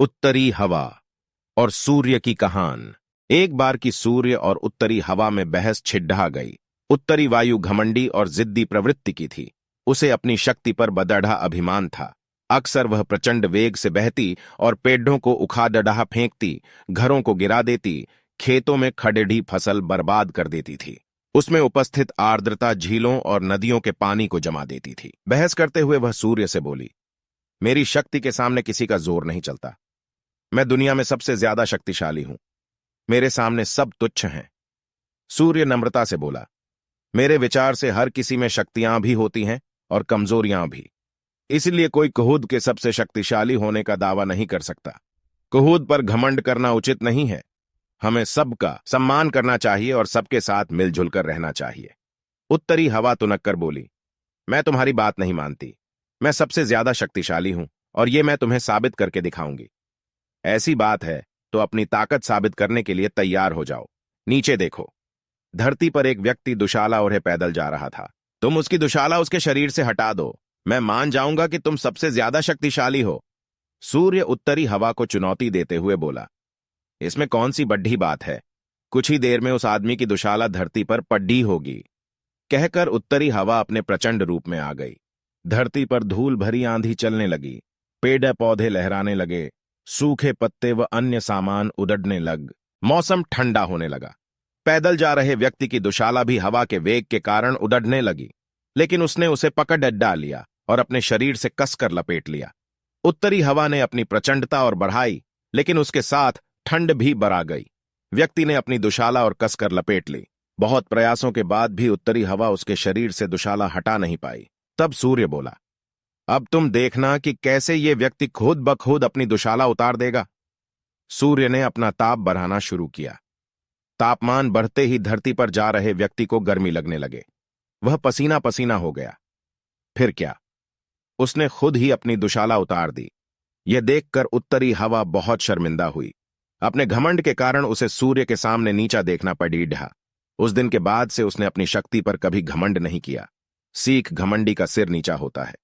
उत्तरी हवा और सूर्य की कहान। एक बार की सूर्य और उत्तरी हवा में बहस छिड़ढ़ा गई। उत्तरी वायु घमंडी और जिद्दी प्रवृत्ति की थी। उसे अपनी शक्ति पर बदढ़ा अभिमान था। अक्सर वह प्रचंड वेग से बहती और पेड़ों को उखाड़ फेंकती, घरों को गिरा देती, खेतों में खड़ेढ़ी फसल बर्बाद कर देती थी। उसमें उपस्थित आर्द्रता झीलों और नदियों के पानी को जमा देती थी। बहस करते हुए वह सूर्य से बोली, मेरी शक्ति के सामने किसी का जोर नहीं चलता। मैं दुनिया में सबसे ज्यादा शक्तिशाली हूं। मेरे सामने सब तुच्छ हैं। सूर्य नम्रता से बोला, मेरे विचार से हर किसी में शक्तियां भी होती हैं और कमजोरियां भी। इसलिए कोई खुद के सबसे शक्तिशाली होने का दावा नहीं कर सकता। खुद पर घमंड करना उचित नहीं है। हमें सबका सम्मान करना चाहिए और सबके साथ मिलजुल कर रहना चाहिए। उत्तरी हवा तुनक कर बोली, मैं तुम्हारी बात नहीं मानती। मैं सबसे ज्यादा शक्तिशाली हूं और ये मैं तुम्हें साबित करके दिखाऊंगी। ऐसी बात है तो अपनी ताकत साबित करने के लिए तैयार हो जाओ। नीचे देखो। धरती पर एक व्यक्ति दुशाला ओढ़े पैदल जा रहा था। तुम उसकी दुशाला उसके शरीर से हटा दो, मैं मान जाऊंगा कि तुम सबसे ज्यादा शक्तिशाली हो। सूर्य उत्तरी हवा को चुनौती देते हुए बोला, इसमें कौन सी बड़ी बात है। कुछ ही देर में उस आदमी की दुशाला धरती पर पड्डी होगी। कहकर उत्तरी हवा अपने प्रचंड रूप में आ गई। धरती पर धूल भरी आंधी चलने लगी। पेड़ पौधे लहराने लगे। सूखे पत्ते व अन्य सामान उड़ने लग। मौसम ठंडा होने लगा। पैदल जा रहे व्यक्ति की दुशाला भी हवा के वेग के कारण उड़ने लगी, लेकिन उसने उसे पकड़ डाल लिया और अपने शरीर से कसकर लपेट लिया। उत्तरी हवा ने अपनी प्रचंडता और बढ़ाई, लेकिन उसके साथ ठंड भी बढ़ा गई। व्यक्ति ने अपनी दुशाला और कसकर लपेट ली। बहुत प्रयासों के बाद भी उत्तरी हवा उसके शरीर से दुशाला हटा नहीं पाई। तब सूर्य बोला, अब तुम देखना कि कैसे ये व्यक्ति खुद ब खुद अपनी दुशाला उतार देगा। सूर्य ने अपना ताप बढ़ाना शुरू किया। तापमान बढ़ते ही धरती पर जा रहे व्यक्ति को गर्मी लगने लगे। वह पसीना पसीना हो गया। फिर क्या, उसने खुद ही अपनी दुशाला उतार दी। यह देखकर उत्तरी हवा बहुत शर्मिंदा हुई। अपने घमंड के कारण उसे सूर्य के सामने नीचा देखना पड़ा। उस दिन के बाद से उसने अपनी शक्ति पर कभी घमंड नहीं किया। सीख, घमंडी का सिर नीचा होता है।